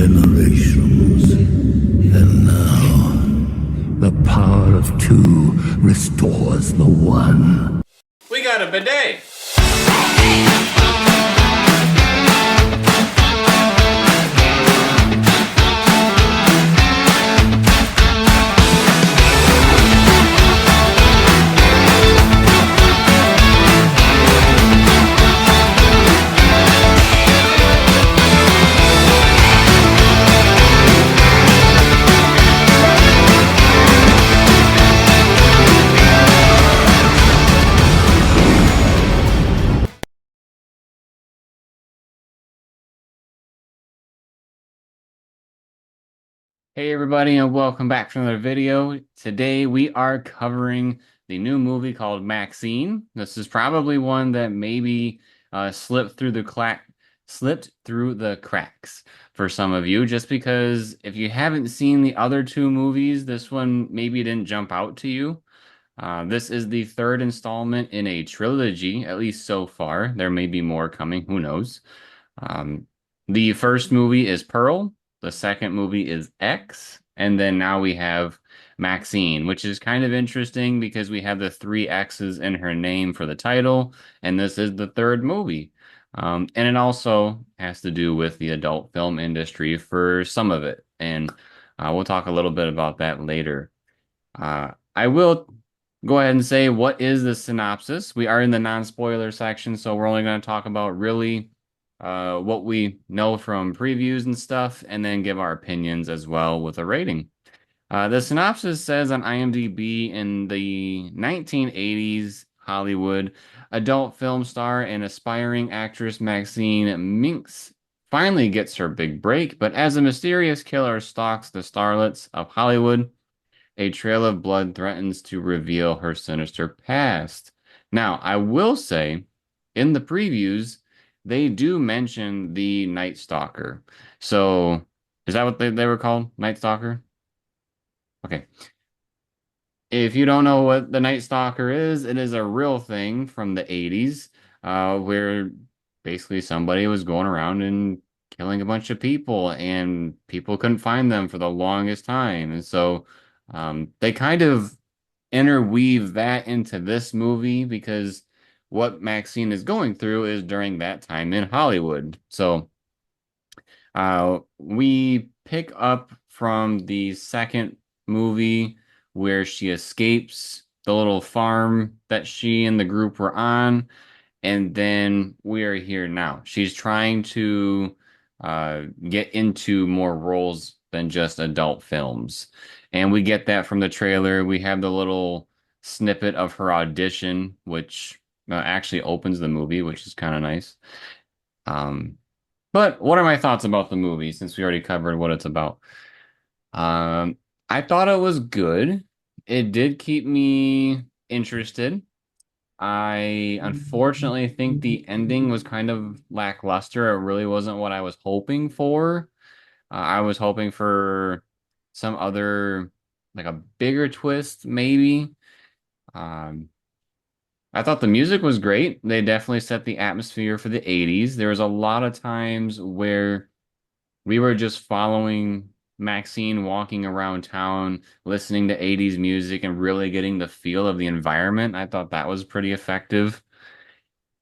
generations. And now, the power of two restores the one. We got a bidet! Hey everybody, and welcome back to another video. Today we are covering the new movie called Maxxxine. This is probably one that maybe slipped through the cracks for some of you, just because if you haven't seen the other two movies, this one maybe didn't jump out to you. This is the third installment in a trilogy, at least so far. There may be more coming, who knows. Um, the first movie is Pearl. The second movie is X, and then now we have Maxxxine, which is kind of interesting because we have the three X's in her name for the title, and this is the third movie. And it also has to do with the adult film industry for some of it, and we'll talk a little bit about that later. I will go ahead and say, what is the synopsis? We are in the non-spoiler section, so we're only going to talk about really what we know from previews and stuff, and then give our opinions as well with a rating. The synopsis says on IMDb, in the 1980s Hollywood, adult film star and aspiring actress Maxxxine Minx finally gets her big break, but as a mysterious killer stalks the starlets of Hollywood, a trail of blood threatens to reveal her sinister past. Now, I will say, in the previews, they do mention the Night Stalker. So, is that what they were called? Night Stalker? Okay. If you don't know what the Night Stalker is, it is a real thing from the 80s, where basically somebody was going around and killing a bunch of people, and people couldn't find them for the longest time. And so they kind of interweave that into this movie because what Maxxxine is going through is during that time in Hollywood. So we pick up from the second movie where she escapes the little farm that she and the group were on, and then we are here now. She's trying to get into more roles than just adult films. And we get that from the trailer. We have the little snippet of her audition, which actually opens the movie, which is kind of nice. But what are my thoughts about the movie, since we already covered what it's about? I thought it was good. It did keep me interested. I unfortunately think the ending was kind of lackluster. It really wasn't what I was hoping for. I was hoping for some other, like a bigger twist, maybe. Um, I thought the music was great. They definitely set the atmosphere for the 80s. There was a lot of times where we were just following Maxxxine walking around town, listening to 80s music and really getting the feel of the environment. I thought that was pretty effective.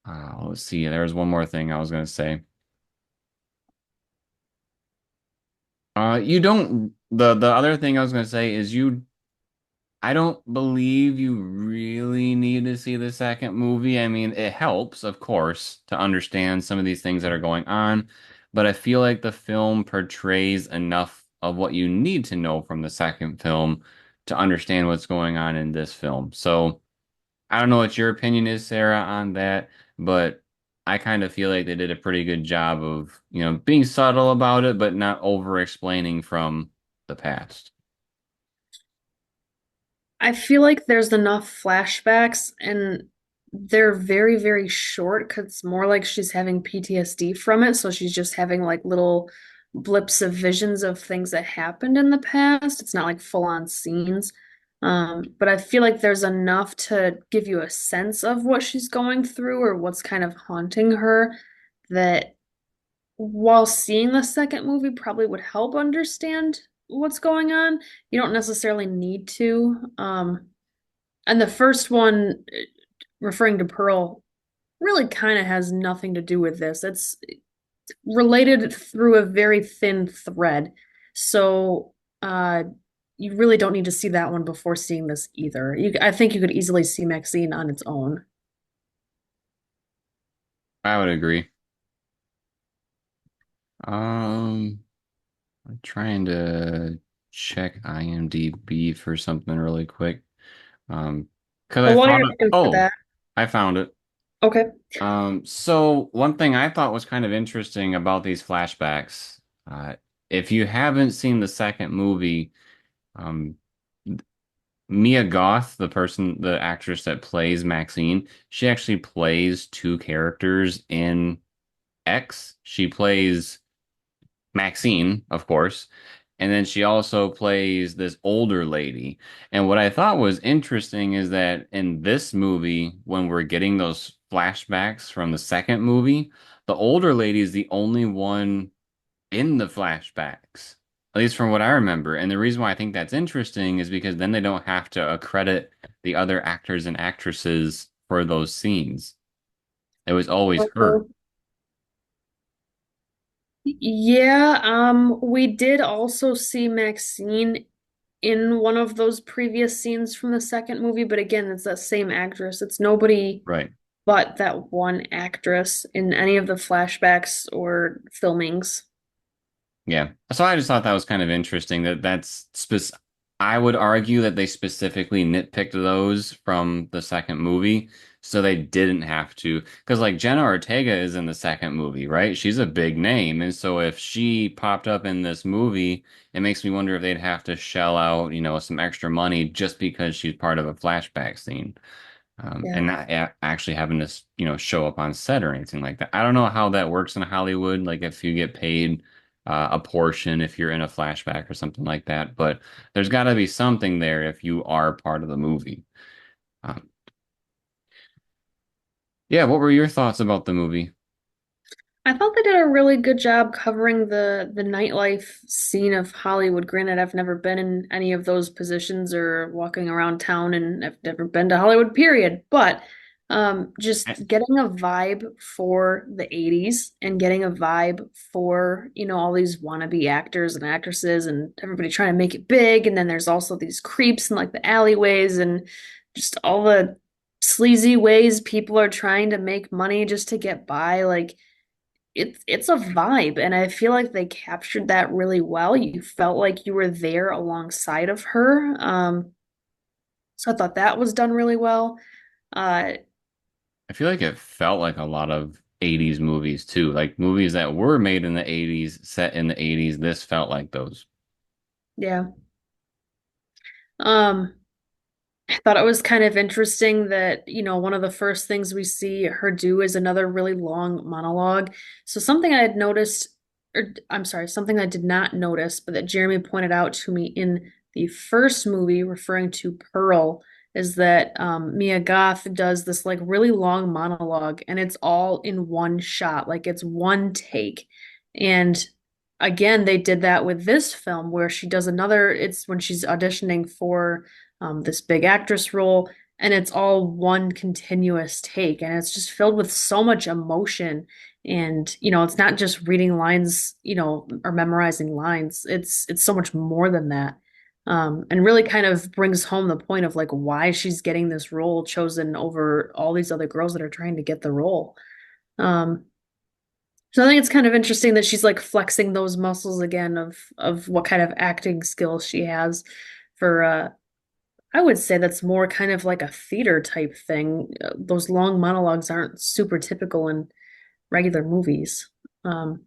Let's see. There was one more thing I was going to say. You don't, the other thing I was going to say is I don't believe you really need to see the second movie. I mean, it helps, of course, to understand some of these things that are going on, but I feel like the film portrays enough of what you need to know from the second film to understand what's going on in this film. So I don't know what your opinion is, Sarah, on that, but I kind of feel like they did a pretty good job of, being subtle about it, but not over explaining from the past. I feel like there's enough flashbacks and they're very, very short because it's more like she's having PTSD from it. So she's just having like little blips of visions of things that happened in the past. It's not like full on scenes. But I feel like there's enough to give you a sense of what she's going through or what's kind of haunting her that while seeing the second movie probably would help understand what's going on. You don't necessarily need to. And the first one, referring to Pearl, really kind of has nothing to do with this. It's related through a very thin thread. So, you really don't need to see that one before seeing this either. I think you could easily see Maxine on its own. I would agree. Um, I'm trying to check IMDb for something really quick. Because Well, I while thought you're it, looking for oh, that, I found it. okay. So one thing I thought was kind of interesting about these flashbacks, if you haven't seen the second movie, um, Mia Goth, the actress that plays Maxine, she actually plays two characters in X. She plays Maxine, of course, and then she also plays this older lady. And what I thought was interesting is that in this movie, when we're getting those flashbacks from the second movie, the older lady is the only one in the flashbacks, at least from what I remember. And the reason why I think that's interesting is because then they don't have to accredit the other actors and actresses for those scenes. It was always her. Yeah, we did also see Maxine in one of those previous scenes from the second movie, but again, it's that same actress. It's nobody Right. but that one actress in any of the flashbacks or filmings. Yeah. So I just thought that was kind of interesting that I would argue that they specifically nitpicked those from the second movie so they didn't have to. Because like Jenna Ortega is in the second movie, right? She's a big name. And so if she popped up in this movie, it makes me wonder if they'd have to shell out, some extra money just because she's part of a flashback scene. Yeah. And not actually having to, show up on set or anything like that. I don't know how that works in Hollywood, like if you get paid a portion if you're in a flashback or something like that, but there's got to be something there if you are part of the movie. Um, yeah, what were your thoughts about the movie? I thought they did a really good job covering the nightlife scene of Hollywood. Granted, I've never been in any of those positions or walking around town, and I've never been to Hollywood, period. But just getting a vibe for the 80s and getting a vibe for, all these wannabe actors and actresses and everybody trying to make it big. And then there's also these creeps in like the alleyways and just all the sleazy ways people are trying to make money just to get by. Like, it's a vibe, and I feel like they captured that really well. You felt like you were there alongside of her. So I thought that was done really well. Uh, I feel like it felt like a lot of 80s movies too, like movies that were made in the 80s, set in the 80s. This felt like those. yeah. Um, I thought it was kind of interesting that, one of the first things we see her do is another really long monologue. So something I had noticed, or I'm sorry, something I did not notice, but that Jeremy pointed out to me in the first movie, referring to Pearl, is that Mia Goth does this like really long monologue, and it's all in one shot, like it's one take. And again, they did that with this film where she does another, it's when she's auditioning for this big actress role, and it's all one continuous take, and it's just filled with so much emotion. And it's not just reading lines, or memorizing lines. It's so much more than that. And really kind of brings home the point of like why she's getting this role chosen over all these other girls that are trying to get the role. Um, so I think it's kind of interesting that she's like flexing those muscles again of what kind of acting skills she has for I would say that's more kind of like a theater type thing. Those long monologues aren't super typical in regular movies. Um,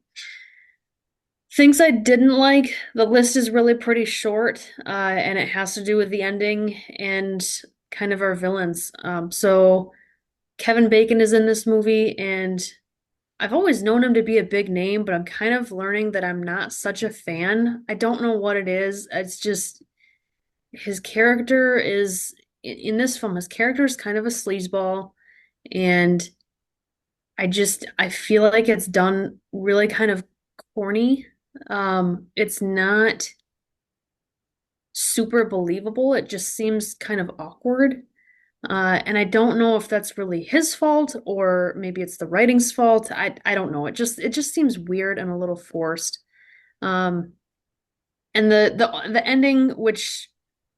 Things I didn't like, the list is really pretty short, and it has to do with the ending and kind of our villains. So Kevin Bacon is in this movie, and I've always known him to be a big name, but I'm kind of learning that I'm not such a fan. I don't know what it is. It's just his character is in this film, his character is kind of a sleazeball, and I feel like it's done really kind of corny. It's not super believable. It just seems kind of awkward. And I don't know if that's really his fault or maybe it's the writing's fault. I don't know. It just seems weird and a little forced. Um, and the ending, which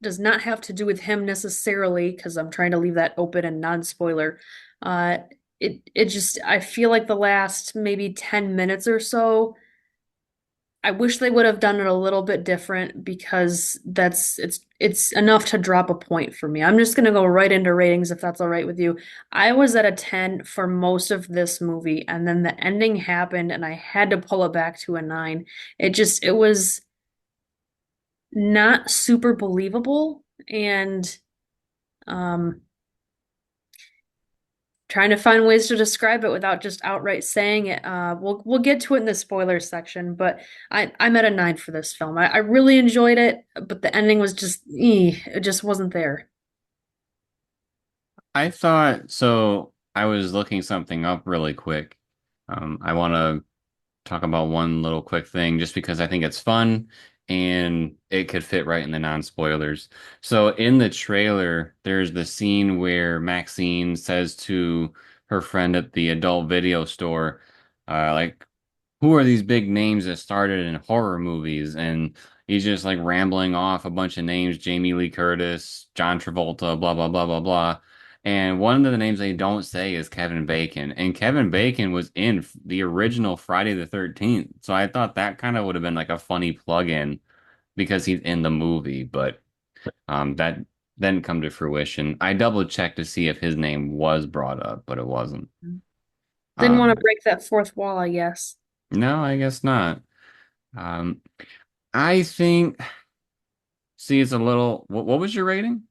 does not have to do with him necessarily, because I'm trying to leave that open and non-spoiler. Uh, it just I feel like the last maybe 10 minutes or so, I wish they would have done it a little bit different because it's enough to drop a point for me. I'm just gonna go right into ratings if that's all right with you. I was at a 10 for most of this movie, and then the ending happened and I had to pull it back to a 9. It was not super believable and um trying to find ways to describe it without just outright saying it. We'll get to it in the spoiler section, but I'm at a 9 for this film. I really enjoyed it, but the ending was just it just wasn't there. I thought so. I was looking something up really quick. I want to talk about one little quick thing just because I think it's fun and it could fit right in the non-spoilers. So in the trailer, there's the scene where Maxine says to her friend at the adult video store, like, who are these big names that started in horror movies? And he's just like rambling off a bunch of names, Jamie Lee Curtis, John Travolta, blah, blah, blah, blah, blah. And one of the names they don't say is Kevin Bacon. And Kevin Bacon was in the original Friday the 13th. So I thought that kind of would have been like a funny plug-in because he's in the movie, but that didn't come to fruition. I double checked to see if his name was brought up, but it wasn't. Didn't want to Um, break that fourth wall, I guess. no, I guess not. Um, I think, see, it's a little, what was your rating?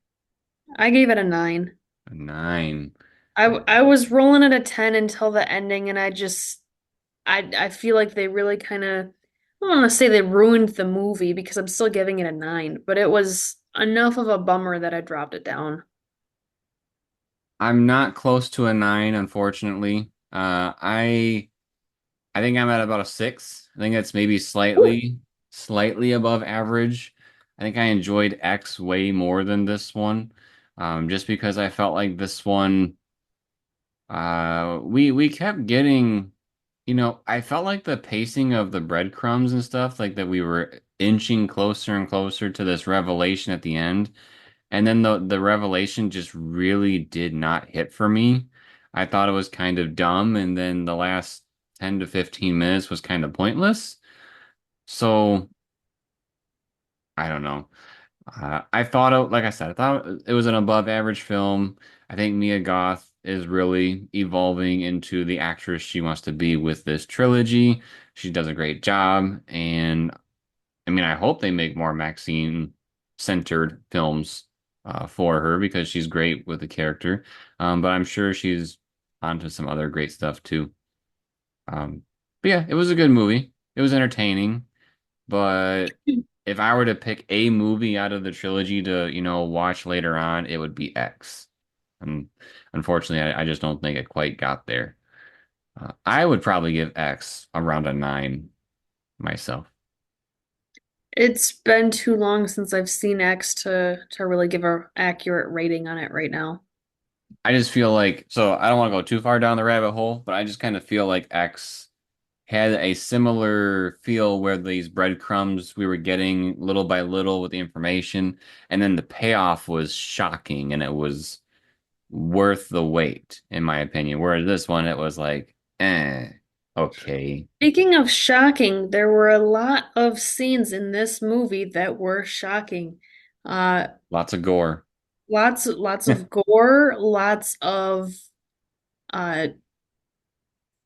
I gave it a 9. A 9. I was rolling at a 10 until the ending, and I feel like they really kind of, I don't want to say they ruined the movie because I'm still giving it a 9, but it was enough of a bummer that I dropped it down. I'm not close to a 9, unfortunately. I think I'm at about a 6. I think that's maybe slightly above average. I think I enjoyed X way more than this one, just because I felt like this one, we kept getting, I felt like the pacing of the breadcrumbs and stuff, like that we were inching closer and closer to this revelation at the end. And then the revelation just really did not hit for me. I thought it was kind of dumb, and then the last 10 to 15 minutes was kind of pointless. So, I don't know. I thought, like I said, I thought it was an above average film. I think Mia Goth is really evolving into the actress she wants to be with this trilogy. She does a great job, and I mean, I hope they make more Maxine centered films for her because she's great with the character. But I'm sure she's onto some other great stuff too. Um, but yeah, it was a good movie. It was entertaining. But if I were to pick a movie out of the trilogy to, watch later on, it would be X. And unfortunately, I just don't think it quite got there. I would probably give X around a 9 myself. It's been too long since I've seen X to really give a accurate rating on it right now. I just feel like, so I don't want to go too far down the rabbit hole, but I just kind of feel like X had a similar feel where these breadcrumbs we were getting little by little with the information, and then the payoff was shocking and it was worth the wait, in my opinion. Whereas this one, it was like, okay. Speaking of shocking, there were a lot of scenes in this movie that were shocking. Uh, Lots of gore. lots of gore, lots of uh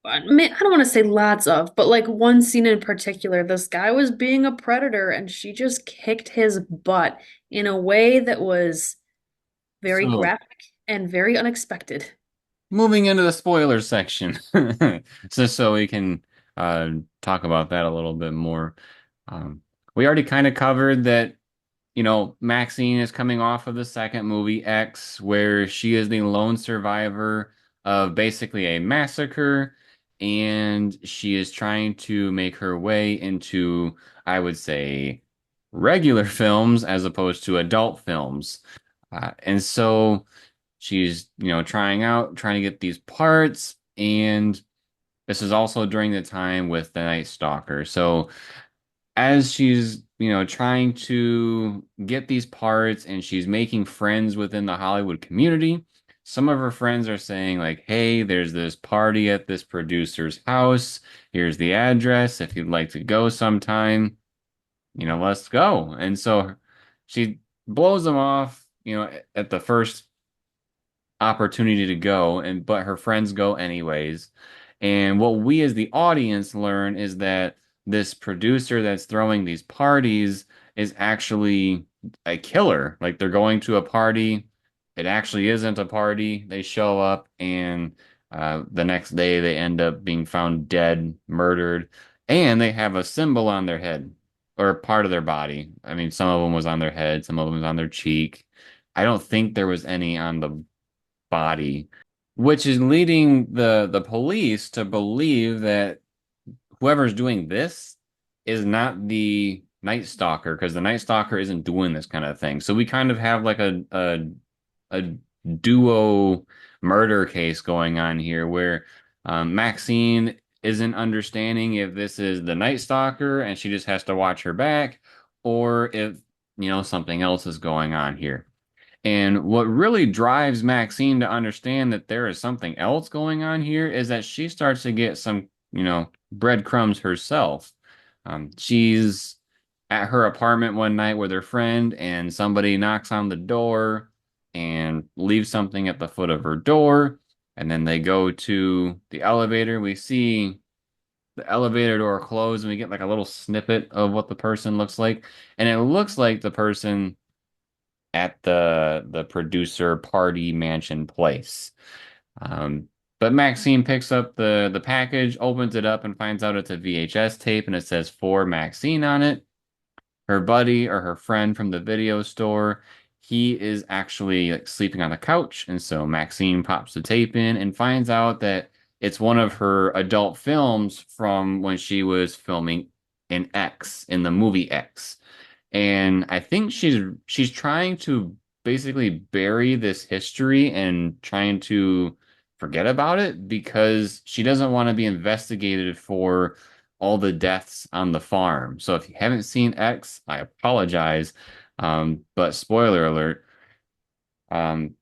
I don't want to say lots of, but like one scene in particular, this guy was being a predator and she just kicked his butt in a way that was very So graphic and very unexpected. moving into the spoiler section, just so we can talk about that a little bit more. Um, we already kind of covered that, Maxine is coming off of the second movie, X, where she is the lone survivor of basically a massacre, and she is trying to make her way into, I would say, regular films as opposed to adult films. And so she's, trying to get these parts, and this is also during the time with the Night Stalker. So as she's, trying to get these parts and she's making friends within the Hollywood community, some of her friends are saying, like, hey, there's this party at this producer's house. Here's the address. If you'd like to go sometime, let's go. And so she blows them off, at the first opportunity to go, and but her friends go anyways. And what we as the audience learn is that this producer that's throwing these parties is actually a killer. Like, they're going to a party, it actually isn't a party. They show up, and the next day they end up being found dead, murdered, and they have a symbol on their head or part of their body. I mean, some of them was on their head, some of them was on their cheek. I don't think there was any on the body, which is leading the police to believe that whoever's doing this is not the Night Stalker, because the Night Stalker isn't doing this kind of thing. So we kind of have like a duo murder case going on here where Maxxine isn't understanding if this is the Night Stalker and she just has to watch her back, or if something else is going on here. And what really drives Maxine to understand that there is something else going on here is that she starts to get some, breadcrumbs herself. She's at her apartment one night with her friend, and somebody knocks on the door and leaves something at the foot of her door. And then they go to the elevator. We see the elevator door close, and we get like a little snippet of what the person looks like. And it looks like the person at the producer party mansion place. Um, but Maxine picks up the package, opens it up, and finds out it's a VHS tape, and it says "For Maxine" on it. Her buddy or her friend from the video store, he is actually like sleeping on the couch, and so Maxine pops the tape in and finds out that it's one of her adult films from when she was filming in X, in the movie X. And I think she's trying to basically bury this history and trying to forget about it because she doesn't want to be investigated for all the deaths on the farm. So if you haven't seen X, I apologize. But spoiler alert. Um,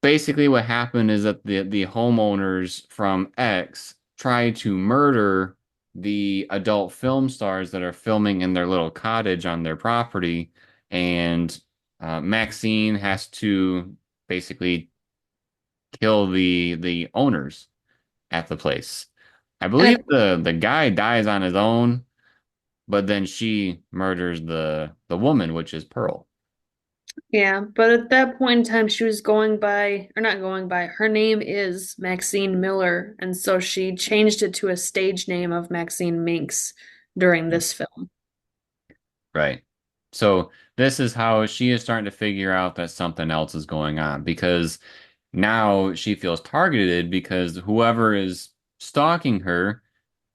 Basically what happened is that the homeowners from X tried to murder the adult film stars that are filming in their little cottage on their property, and Maxine has to basically kill the owners at the place. I believe And the guy dies on his own, but then she murders the woman, which is Pearl. yeah, but at that point in time, she was going by, or not going by, her name is Maxine Miller, and so she changed it to a stage name of Maxine Minks during this film. Right. So this is how she is starting to figure out that something else is going on, because now she feels targeted because whoever is stalking her,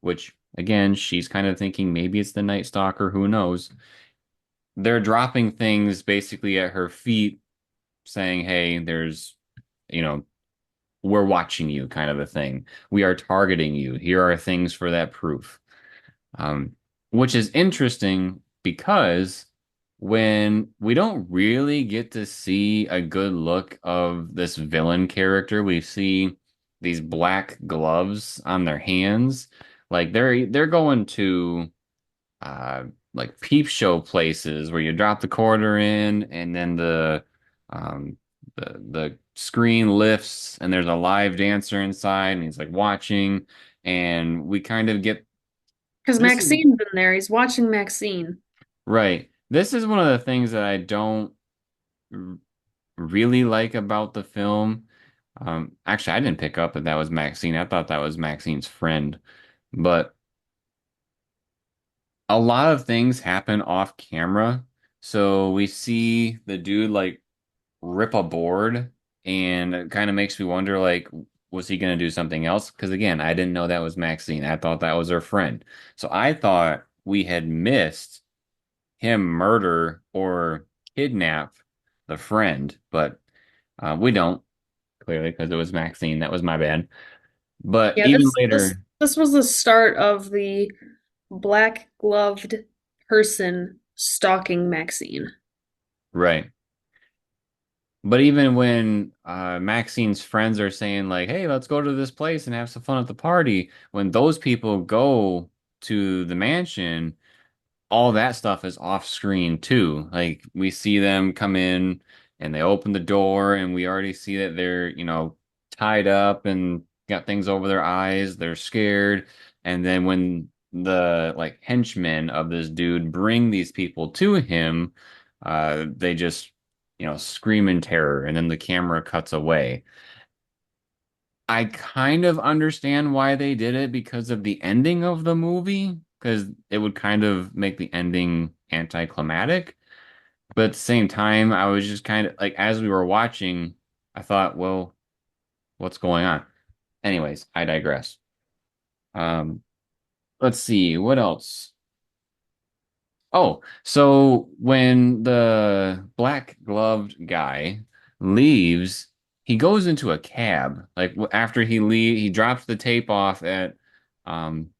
which again, she's kind of thinking maybe it's the Night Stalker, who knows? They're dropping things basically at her feet saying, "Hey, you know, we're watching you," kind of a thing. We are targeting you. Here are things for that proof. Um, which is interesting because when we don't really get to see a good look of this villain character, we see these black gloves on their hands. Like they're going to uh like peep show places where you drop the quarter in and then um the screen lifts and there's a live dancer inside and he's like watching, and we kind of get Because this is Maxine's in there, he's watching Maxine. right. This is one of the things that I don't r- really like about the film. Actually, I didn't pick up that that was Maxine. I thought that was Maxine's friend. But a lot of things happen off camera. So we see the dude like rip a board, and it kind of makes me wonder, like, was he going to do something else? Because again, I didn't know that was Maxine. I thought that was her friend. So I thought we had missed him murder or kidnap the friend, but we don't, clearly, because it was Maxine. That was my bad. But Yeah, even this later, this was the start of the black gloved person stalking Maxine. right. But even when Maxine's friends are saying like, "Hey, let's go to this place and have some fun at the party," when those people go to the mansion, all that stuff is off screen too. Like we see them come in and they open the door and we already see that they're, tied up and got things over their eyes. They're scared. And then when the like henchmen of this dude bring these people to him, they just, scream in terror and then the camera cuts away. I kind of understand why they did it because of the ending of the movie, because it would kind of make the ending anticlimactic. But at the same time, I was just kind of like, as we were watching, I thought, well, what's going on? Anyways, I digress. Um, let's see, what else? Oh, so when the black gloved guy leaves, he goes into a cab. Like after he drops the tape off at um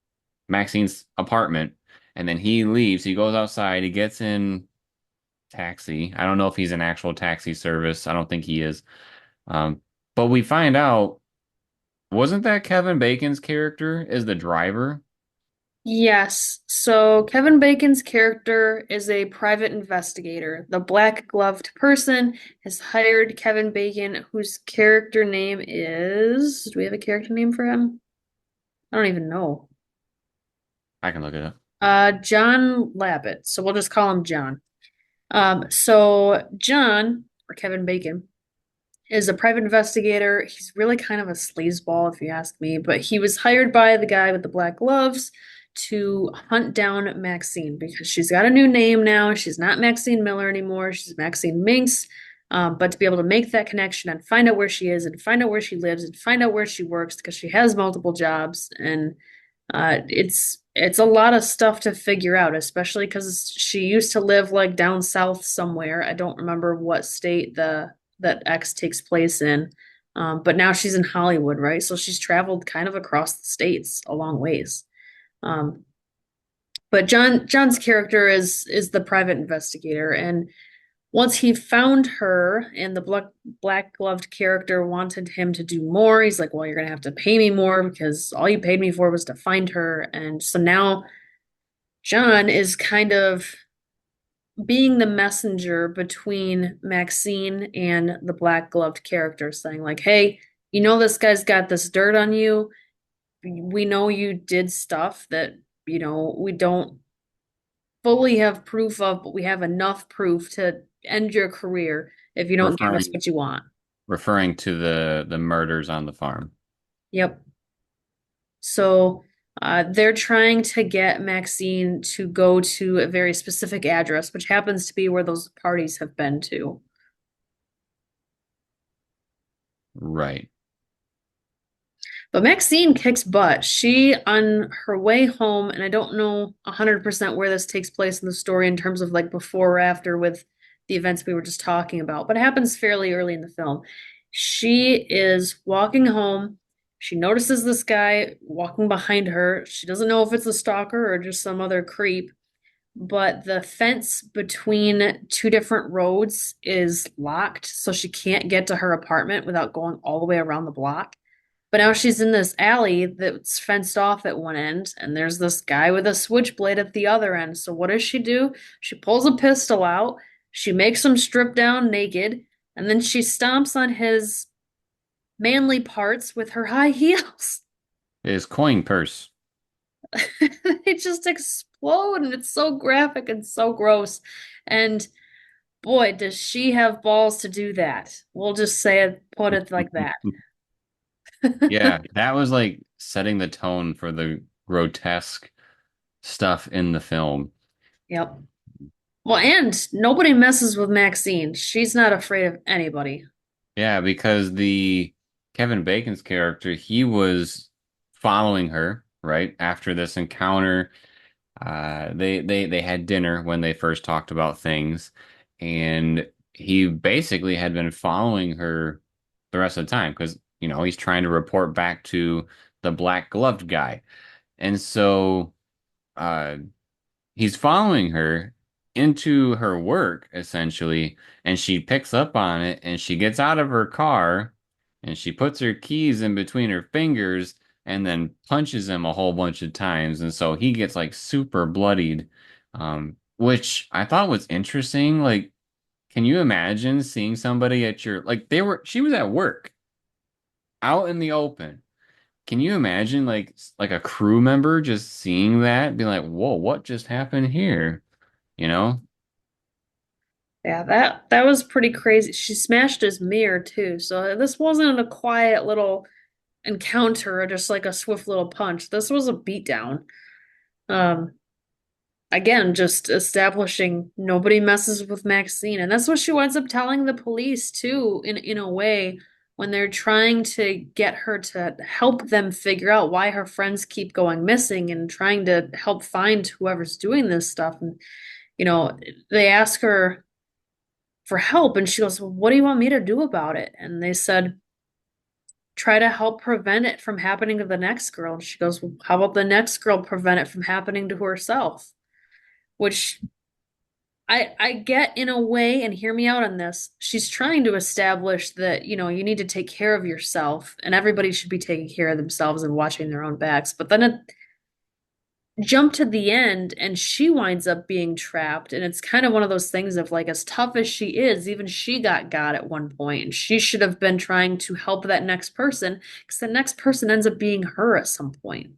Maxine's apartment, and then he leaves. He goes outside. He gets in taxi. I don't know if he's an actual taxi service. I don't think he is. Um, but we find out, wasn't that Kevin Bacon's character is the driver? Yes. So Kevin Bacon's character is a private investigator. The black gloved person has hired Kevin Bacon, whose character name is. Do we have a character name for him? I don't even know. I can look it up. John Labbitt. So we'll just call him John. So John, or Kevin Bacon, is a private investigator. He's really kind of a sleazeball, if you ask me, but he was hired by the guy with the black gloves to hunt down Maxine because she's got a new name now. She's not Maxine Miller anymore. She's Maxine Minx. But to be able to make that connection and find out where she is and find out where she lives and find out where she works because she has multiple jobs and it's a lot of stuff to figure out, especially because she used to live like down south somewhere. I don't remember what state the that X takes place in. But now she's in Hollywood, right? So she's traveled kind of across the states a long ways. Um, but John's character is the private investigator, and once he found her and the black gloved character wanted him to do more, he's like, well, you're gonna have to pay me more because all you paid me for was to find her. And so now John is kind of being the messenger between Maxine and the black gloved character, saying, like, hey, you know, this guy's got this dirt on you. We know you did stuff that, we don't fully have proof of, but we have enough proof to end your career if you don't give us Referring what you want. referring to the murders on the farm. Yep. So they're trying to get Maxine to go to a very specific address, which happens to be where those parties have been to. Right. But Maxine kicks butt. She, on her way home, and I don't know 100% where this takes place in the story in terms of like before or after with the events we were just talking about, but it happens fairly early in the film. She is walking home. She notices this guy walking behind her. She doesn't know if it's a stalker or just some other creep, but the fence between two different roads is locked, so she can't get to her apartment without going all the way around the block. But now she's in this alley that's fenced off at one end, and there's this guy with a switchblade at the other end. So what does she do? She pulls a pistol out, she makes him strip down naked, and then she stomps on his manly parts with her high heels. His coin purse. They just explode, and it's so graphic and so gross. And boy, does she have balls to do that. We'll just say it, put it like that. Yeah, that was like setting the tone for the grotesque stuff in the film. Yep. Well, and nobody messes with Maxine. She's not afraid of anybody. Yeah, because the Kevin Bacon's character, he was following her, right? After this encounter, they had dinner when they first talked about things, and he basically had been following her the rest of the time because, he's trying to report back to the black gloved guy. And so uh he's following her into her work essentially, and she picks up on it and she gets out of her car and she puts her keys in between her fingers and then punches him a whole bunch of times, and so he gets like super bloodied, which I thought was interesting. Like, can you imagine seeing somebody at your, like, she was at work out in the open. Can you imagine like a crew member just seeing that, being like, "Whoa, what just happened here?" You know? Yeah, that was pretty crazy. She smashed his mirror too, so this wasn't a quiet little encounter or just like a swift little punch. This was a beatdown. Um, Again, just establishing nobody messes with Maxine. And that's what she winds up telling the police too, in a way, when they're trying to get her to help them figure out why her friends keep going missing and trying to help find whoever's doing this stuff. And, you know, they ask her for help and she goes, well, what do you want me to do about it? And they said, try to help prevent it from happening to the next girl. And she goes, well, how about the next girl prevent it from happening to herself? Which I get in a way, and hear me out on this. She's trying to establish that, you need to take care of yourself and everybody should be taking care of themselves and watching their own backs. But then it jumped to the end and she winds up being trapped. And it's kind of one of those things of like, as tough as she is, even she got at one point, and she should have been trying to help that next person because the next person ends up being her at some point.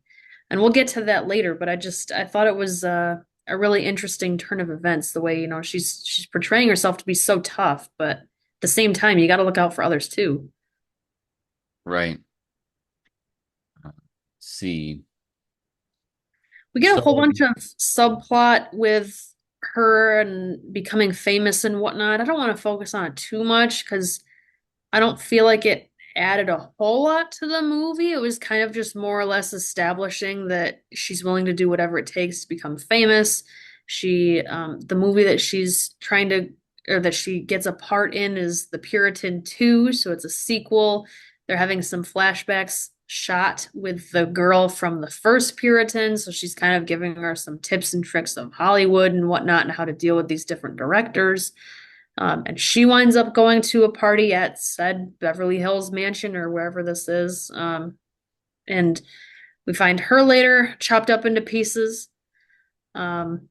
And we'll get to that later, but I thought it was a really interesting turn of events, the way, she's portraying herself to be so tough, but at the same time, you got to look out for others too. Right. See. We get a whole So, bunch of subplot with her and becoming famous and whatnot. I don't want to focus on it too much because I don't feel like it added a whole lot to the movie. It was kind of just more or less establishing that she's willing to do whatever it takes to become famous. The movie that she's trying to, or that she gets a part in, is The Puritan 2, so it's a sequel. They're having some flashbacks shot with the girl from the first Puritan, so she's kind of giving her some tips and tricks of Hollywood and whatnot and how to deal with these different directors. And she winds up going to a party at said Beverly Hills mansion or wherever this is. And we find her later chopped up into pieces. Um,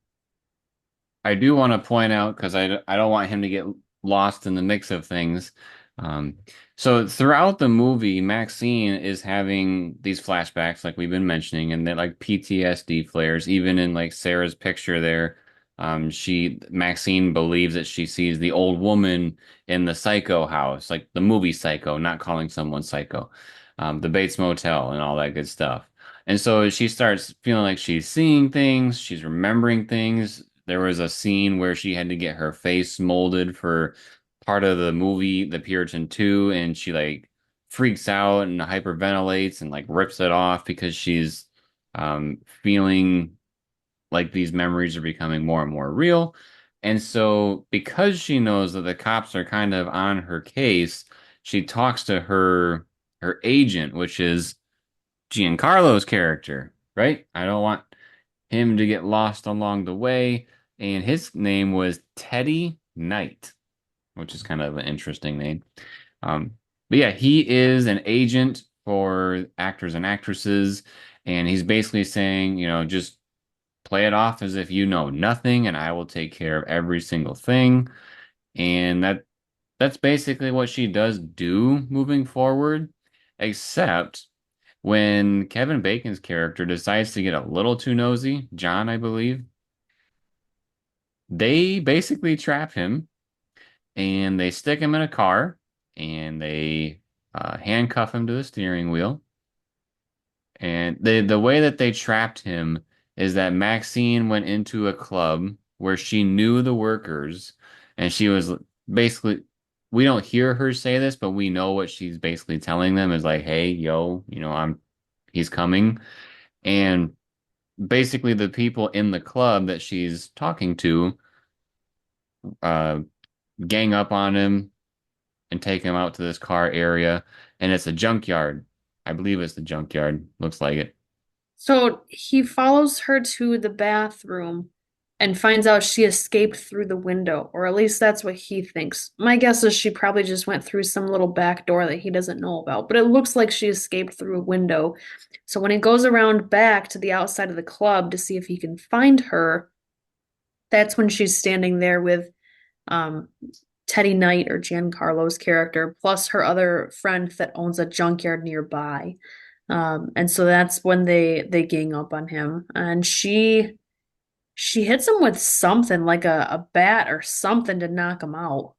I do want to point out, because I don't want him to get lost in the mix of things. Um, so throughout the movie, Maxine is having these flashbacks, like we've been mentioning, and they're like PTSD flares. Even in like Sarah's picture there, Maxine believes that she sees the old woman in the Psycho house, like the movie Psycho, not calling someone Psycho, the Bates Motel, and all that good stuff. And so she starts feeling like she's seeing things, she's remembering things. There was a scene where she had to get her face molded for part of the movie, The Puritan 2, and she like freaks out and hyperventilates and like rips it off because she's feeling like these memories are becoming more and more real. And so, because she knows that the cops are kind of on her case, she talks to her agent, which is Giancarlo's character, right? I don't want him to get lost along the way. And his name was Teddy Knight, which is kind of an interesting name. Um, but yeah, he is an agent for actors and actresses. And he's basically saying, just play it off as if you know nothing, and I will take care of every single thing. And that's basically what she does do moving forward, except when Kevin Bacon's character decides to get a little too nosy, John, I believe, they basically trap him and they stick him in a car and they handcuff him to the steering wheel. And the way that they trapped him is that Maxine went into a club where she knew the workers, and she was basically we don't hear her say this, but we know what she's basically telling them is like, hey, yo, he's coming. And basically the people in the club that she's talking to uh gang up on him and take him out to this car area, and it's a junkyard. I believe it's the junkyard. Looks like it. So he follows her to the bathroom and finds out she escaped through the window, or at least that's what he thinks. My guess is she probably just went through some little back door that he doesn't know about, but it looks like she escaped through a window. So when he goes around back to the outside of the club to see if he can find her, that's when she's standing there with um, Teddy Knight or Giancarlo's character, plus her other friend that owns a junkyard nearby. And so that's when they gang up on him, and she hits him with something like a bat or something to knock him out.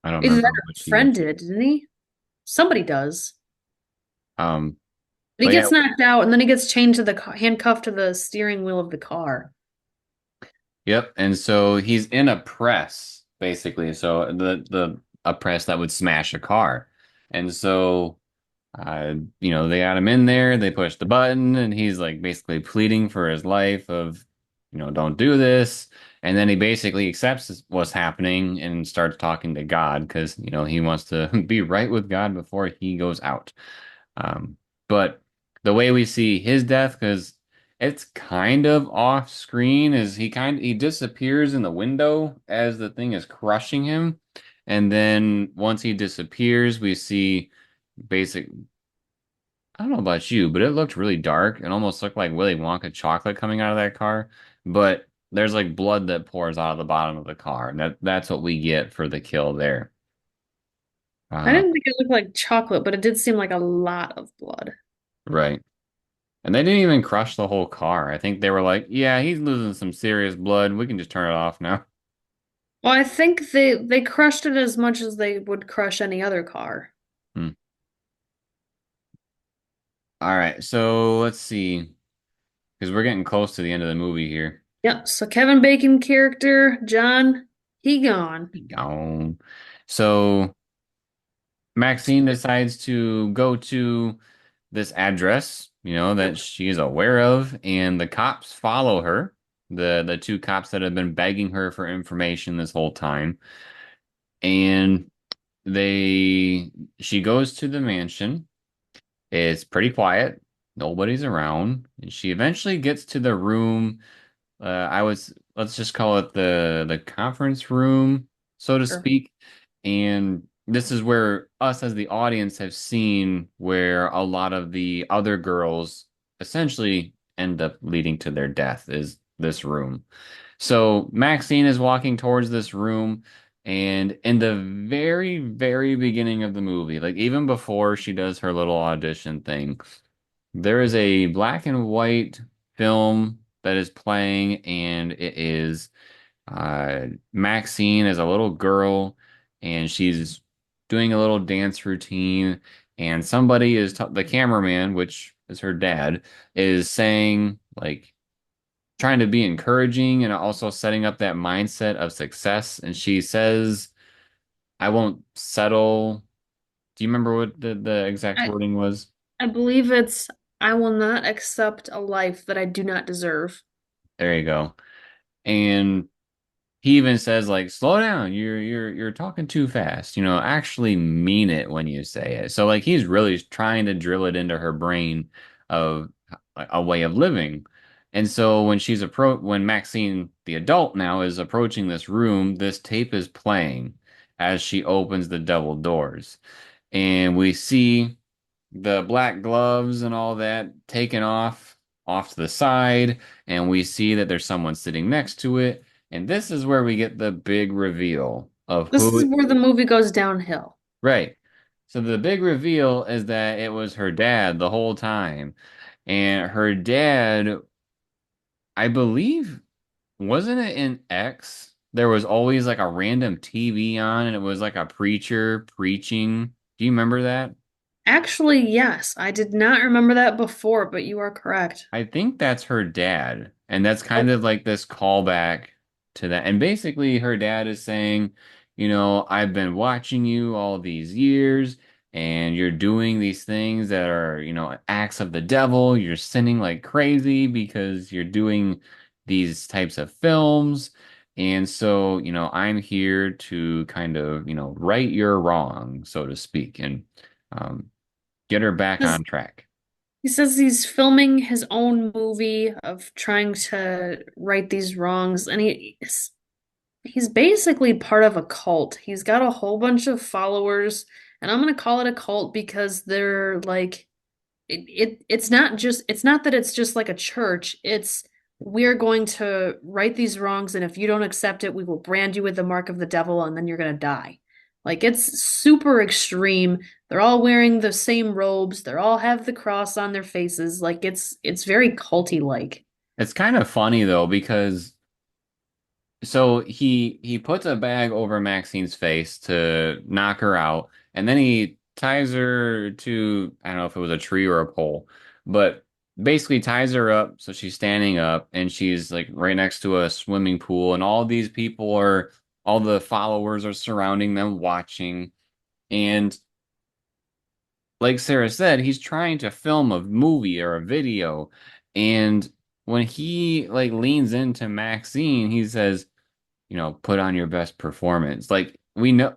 I don't Either that remember or what her she friend did. did, didn't he? Somebody does. Um, But he but yeah, gets knocked out, and then he gets chained to the handcuffed to the steering wheel of the car. yep. And so he's in a press, basically. So the a press that would smash a car. And so they got him in there, they push the button, and he's like basically pleading for his life of, don't do this. And then he basically accepts what's happening and starts talking to God because, he wants to be right with God before he goes out. Um, but the way we see his death, because it's kind of off screen, is he disappears in the window as the thing is crushing him. And then once he disappears, we see basic I don't know about you, but it looked really dark and almost looked like Willy Wonka chocolate coming out of that car. But there's like blood that pours out of the bottom of the car, and that's what we get for the kill there. I Uh, didn't think it looked like chocolate, but it did seem like a lot of blood. right. And they didn't even crush the whole car. I think they were like, yeah, he's losing some serious blood. We can just turn it off now. Well, I think they crushed it as much as they would crush any other car. Hmm. All right, so let's see, because we're getting close to the end of the movie here. Yep. So Kevin Bacon character, John, he gone. Gone. So Maxine decides to go to this address, that she is aware of, and the cops follow her. The two cops that have been begging her for information this whole time. And she goes to the mansion. It's pretty quiet. Nobody's around. And she eventually gets to the room. Let's just call it the conference room, so to Sure. speak. And this is where us as the audience have seen where a lot of the other girls essentially end up leading to their death is this room. So Maxine is walking towards this room, and in the very, very beginning of the movie, like even before she does her little audition thing, there is a black and white film that is playing, and it is Maxine as a little girl, and she's doing a little dance routine, and somebody the cameraman, which is her dad, is saying like trying to be encouraging and also setting up that mindset of success. And she says, "I won't settle." Do you remember what the exact I wording was? I believe it's I will not accept a life that I do not deserve. There you go. And he even says like, "Slow down. You're talking too fast. Actually mean it when you say it." So like he's really trying to drill it into her brain of a way of living. And so when Maxine, the adult now, is approaching this room, this tape is playing as she opens the double doors. And we see the black gloves and all that taken off to the side, and we see that there's someone sitting next to it, and this is where we get the big reveal of This who is where the movie goes downhill. right. So the big reveal is that it was her dad the whole time, and her dad, I believe, wasn't it in X, there was always like a random TV on and it was like a preacher preaching. Do you remember that? Actually, yes, I did not remember that before, but you are correct. I think that's her dad. And that's kind Oh, of like this callback to that. And basically, her dad is saying, I've been watching you all these years and you're doing these things that are, acts of the devil. You're sinning like crazy because you're doing these types of films. And so, I'm here to kind of, right your wrong, so to speak, and um, get her back on track. He says he's filming his own movie of trying to right these wrongs, and he's basically part of a cult. He's got a whole bunch of followers, and I'm gonna call it a cult because they're like it's not that it's just like a church. It's we're going to right these wrongs, and if you don't accept it, we will brand you with the mark of the devil, and then you're gonna die. Like it's super extreme. They're all wearing the same robes. They all have the cross on their faces. Like it's very culty like. It's kind of funny though because so he puts a bag over Maxine's face to knock her out, and then he ties her to, I don't know if it was a tree or a pole, but basically ties her up so she's standing up and she's like right next to a swimming pool, and all the followers are surrounding them watching. And like Sarah said, he's trying to film a movie or a video, and when he like leans into Maxine, he says, put on your best performance. Like we know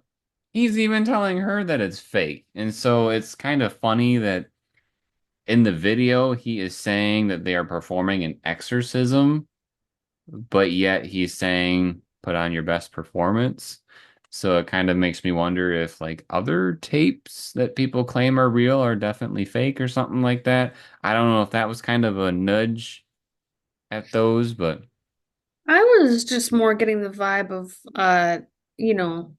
he's even telling her that it's fake. And so it's kind of funny that in the video he is saying that they are performing an exorcism, but yet he's saying put on your best performance. So it kind of makes me wonder if like other tapes that people claim are real are definitely fake or something like that. I don't know if that was kind of a nudge at those, but I was just more getting the vibe of you know,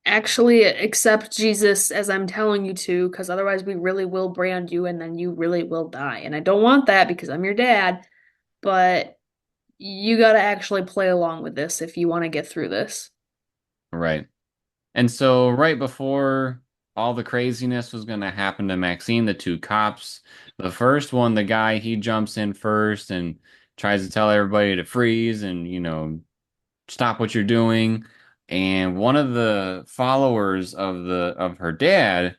actually accept Jesus as I'm telling you to, because otherwise we really will brand you and then you really will die. And I don't want that because I'm your dad, but you got to actually play along with this if you want to get through this. right. And so, right before all the craziness was going to happen to Maxine, the two cops, the first one, the guy, he jumps in first and tries to tell everybody to freeze and, stop what you're doing. And one of the followers of her dad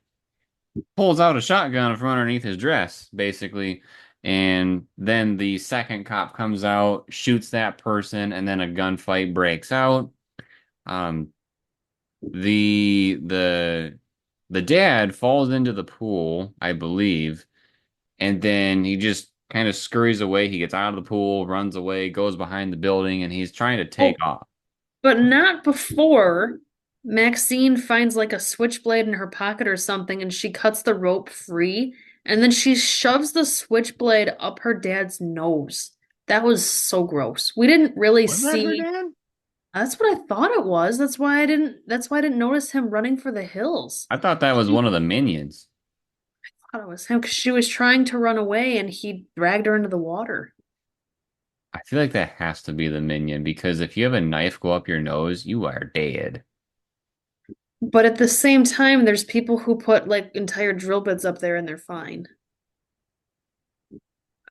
pulls out a shotgun from underneath his dress, basically. And then the second cop comes out, shoots that person, and then a gunfight breaks out. Um, the the dad falls into the pool, I believe, and then he just kind of scurries away. He gets out of the pool, runs away, goes behind the building, and he's trying to take Oh, off. but not before Maxine finds like a switchblade in her pocket or something and she cuts the rope free and then she shoves the switchblade up her dad's nose. That was so gross. We didn't really Was that her see. dad? That's what I thought it was. That's why I didn't notice him running for the hills. I thought that was She one of the minions. thought it was him because she was trying to run away and he dragged her into the water. I feel like that has to be the minion because if you have a knife go up your nose, you are dead. But at the same time, there's people who put like entire drill bits up there and they're fine.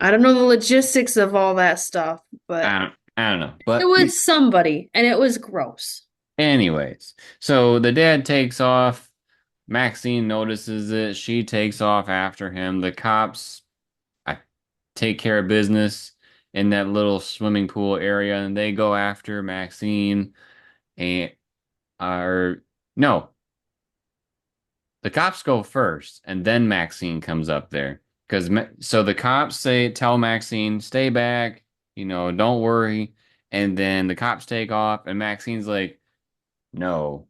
I don't know the logistics of all that stuff, but I don't know. it But was somebody and it was gross. anyways, so the dad takes off. Maxine notices it. She takes off after him. The cops take care of business in that little swimming pool area, and they go after Maxine and are no, the cops go first, and then Maxine comes up there. Because so the cops tell Maxine, stay back, don't worry. And then the cops take off, and Maxine's like, no,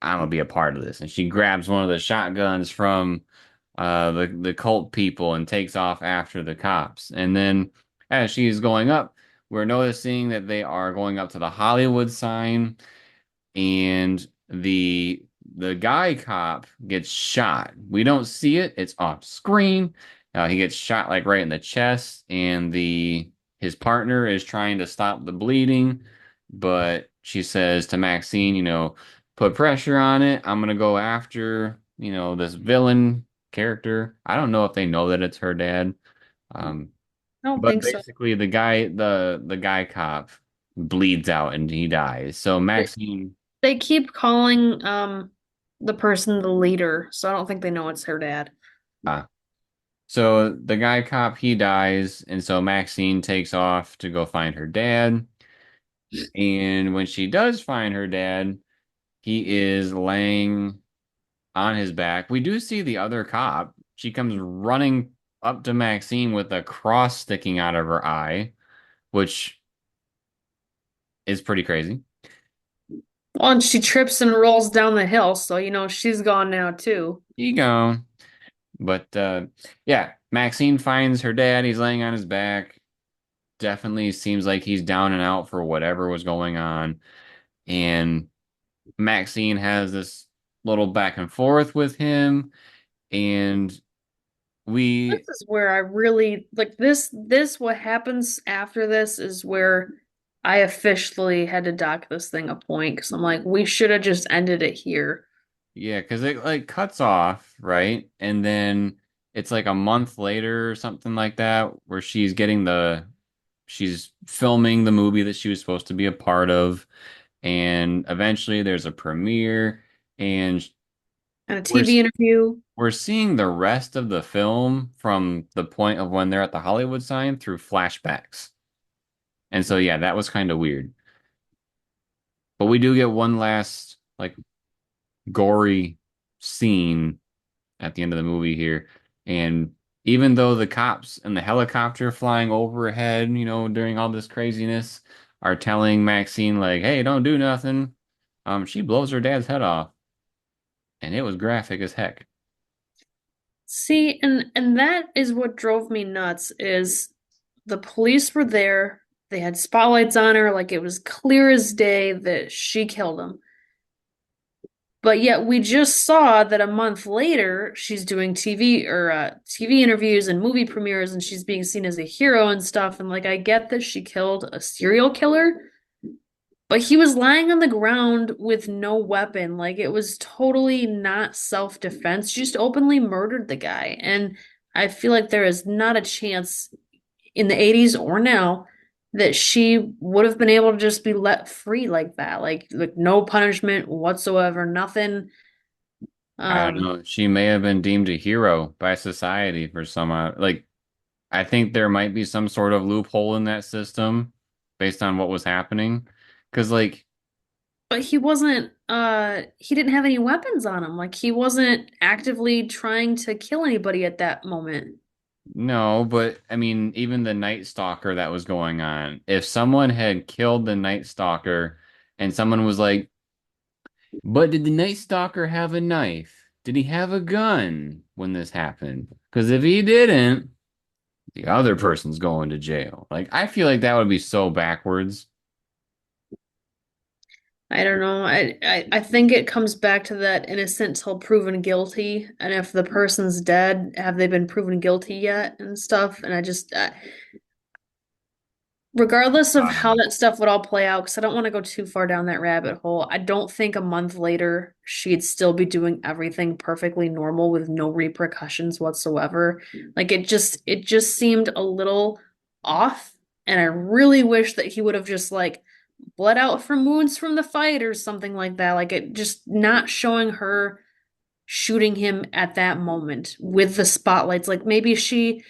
I'm gonna be a part of this. And she grabs one of the shotguns from the cult people and takes off after the cops. And then as she's going up, we're noticing that they are going up to the Hollywood sign, and the guy cop gets shot. We don't see it; it's off screen. He gets shot like right in the chest, and the his partner is trying to stop the bleeding, but she says to Maxine, put pressure on it. I'm gonna go after, this villain character. I don't know if they know that it's her dad. Um, I don't but think so. basically the guy cop bleeds out and he dies. So It- Maxine. They keep calling the person the leader, so I don't think they know it's her dad. Ah. So the guy cop, he dies, and so Maxine takes off to go find her dad. And when she does find her dad, he is laying on his back. We do see the other cop. She comes running up to Maxine with a cross sticking out of her eye, which is pretty crazy. Well, and she trips and rolls down the hill, so you know she's gone now too. You go. But yeah, Maxine finds her dad. He's laying on his back. Definitely seems like he's down and out for whatever was going on. And Maxine has this little back and forth with him. And This we, is where I really like this what happens after this is where I officially had to dock this thing a point because I'm like, we should have just ended it here. yeah, because it like cuts off, right? And then it's like a month later or something like that, where she's filming the movie that she was supposed to be a part of. And eventually there's a premiere, and And a we're TV interview. we're seeing the rest of the film from the point of when they're at the Hollywood sign through flashbacks. And so yeah, that was kind of weird. But we do get one last like gory scene at the end of the movie here. And even though the cops and the helicopter flying overhead, during all this craziness are telling Maxine like, "Hey, don't do nothing." She blows her dad's head off, and it was graphic as heck. See, and that is what drove me nuts is the police were there. They had spotlights on her, like it was clear as day that she killed him. But yet we just saw that a month later she's doing TV interviews and movie premieres and she's being seen as a hero and stuff. And like I get that she killed a serial killer, but he was lying on the ground with no weapon. Like it was totally not self-defense. She just openly murdered the guy. And I feel like there is not a chance in the 80s or now that she would have been able to just be let free like that. Like no punishment whatsoever, nothing. I don't Um, know. She may have been deemed a hero by society for some like I think there might be some sort of loophole in that system based on what was happening. Because like but he didn't have any weapons on him. Like he wasn't actively trying to kill anybody at that moment. no, but I mean, even the Night Stalker that was going on, if someone had killed the Night Stalker and someone was like, but did the Night Stalker have a knife? Did he have a gun when this happened? Because if he didn't, the other person's going to jail. Like, I feel like that would be so backwards. I don't know. I think it comes back to that innocent till proven guilty. And if the person's dead, have they been proven guilty yet and stuff? And regardless of how Um, that stuff would all play out, because I don't want to go too far down that rabbit hole, I don't think a month later she'd still be doing everything perfectly normal with no repercussions whatsoever. Like it just seemed a little off, and I really wish that he would have just like bled out from wounds from the fight or something like that. Like it just not showing her shooting him at that moment with the spotlights. Like maybe she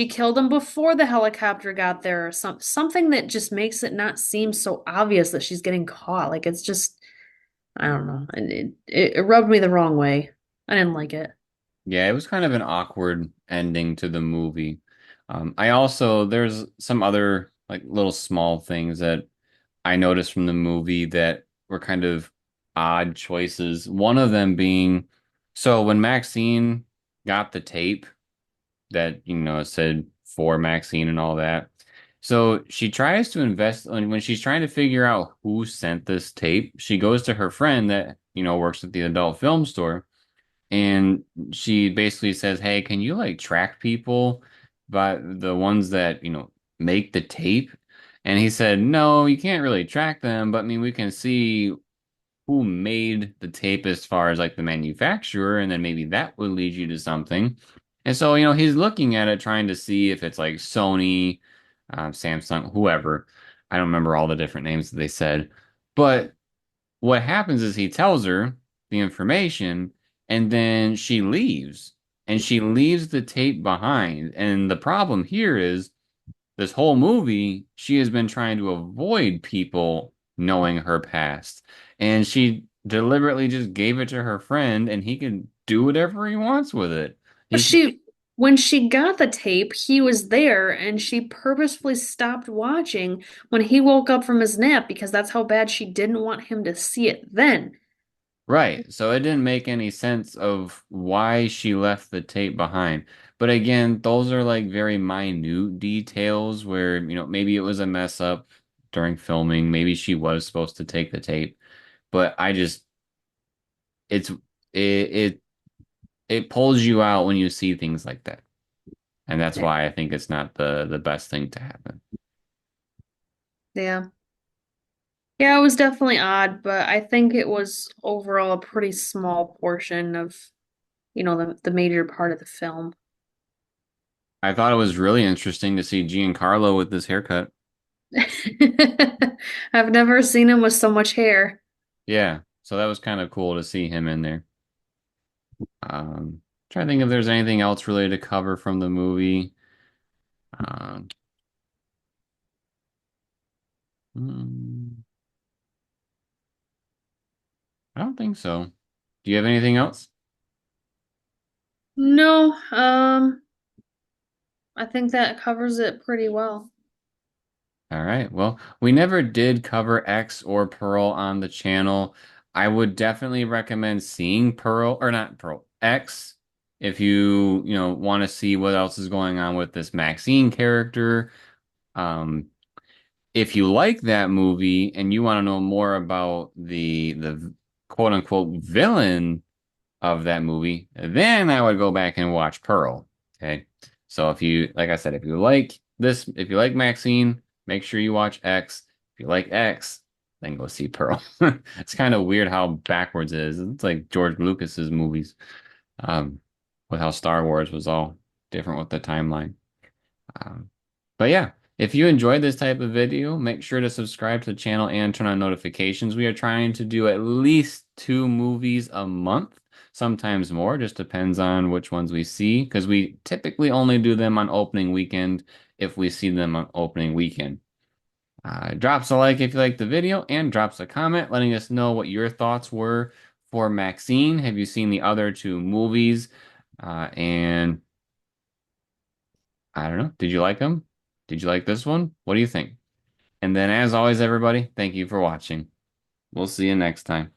killed him before the helicopter got there or something that just makes it not seem so obvious that she's getting caught. Like it's just I don't know. It rubbed me the wrong way. I didn't like it. yeah, it was kind of an awkward ending to the movie. There's some other like little small things that I noticed from the movie that were kind of odd choices. One of them being, so when Maxine got the tape that, said for Maxine and all that. So she tries to invest when she's trying to figure out who sent this tape, she goes to her friend that, works at the adult film store, and she basically says, "Hey, can you like track people by the ones that, make the tape?" And he said, "No, you can't really track them, but I mean, we can see who made the tape as far as like the manufacturer, and then maybe that would lead you to something." And so, he's looking at it, trying to see if it's like Sony, Samsung, whoever. I don't remember all the different names that they said, but what happens is he tells her the information and then she leaves and she leaves the tape behind. And the problem here is this whole movie, she has been trying to avoid people knowing her past. And she deliberately just gave it to her friend and he can do whatever he wants with it. But He can, when she got the tape, he was there and she purposefully stopped watching when he woke up from his nap because that's how bad she didn't want him to see it then. right. So it didn't make any sense of why she left the tape behind. But again, those are like very minute details where, maybe it was a mess up during filming. Maybe she was supposed to take the tape. But it's, it, it pulls you out when you see things like that. And that's why I think it's not the best thing to happen. Yeah. Yeah, it was definitely odd, but I think it was overall a pretty small portion of, the major part of the film. I thought it was really interesting to see Giancarlo with this haircut. I've never seen him with so much hair. Yeah, so that was kind of cool to see him in there. Trying to think if there's anything else related to cover from the movie. Um, hmm, I don't think so. Do you have anything else? No, I think that covers it pretty well. All right. Well, we never did cover X or Pearl on the channel. I would definitely recommend seeing Pearl or not Pearl, X if you want to see what else is going on with this Maxine character. Um, if you like that movie and you want to know more about the quote unquote villain of that movie, then I would go back and watch Pearl. Okay. So like I said, if you like Maxine, make sure you watch X. If you like X, then go see Pearl. It's kind of weird how backwards it is. It's like George Lucas's movies, um, with how Star Wars was all different with the timeline. Um, but yeah, if you enjoyed this type of video, make sure to subscribe to the channel and turn on notifications. We are trying to do at least 2 movies a month, sometimes more, just depends on which ones we see, because we typically only do them on opening weekend if we see them on opening weekend. Drops a like if you liked the video and drops a comment letting us know what your thoughts were for Maxine. Have you seen the other 2 movies? And I don't know. Did you like them? Did you like this one? What do you think? And then, as always, everybody, thank you for watching. We'll see you next time.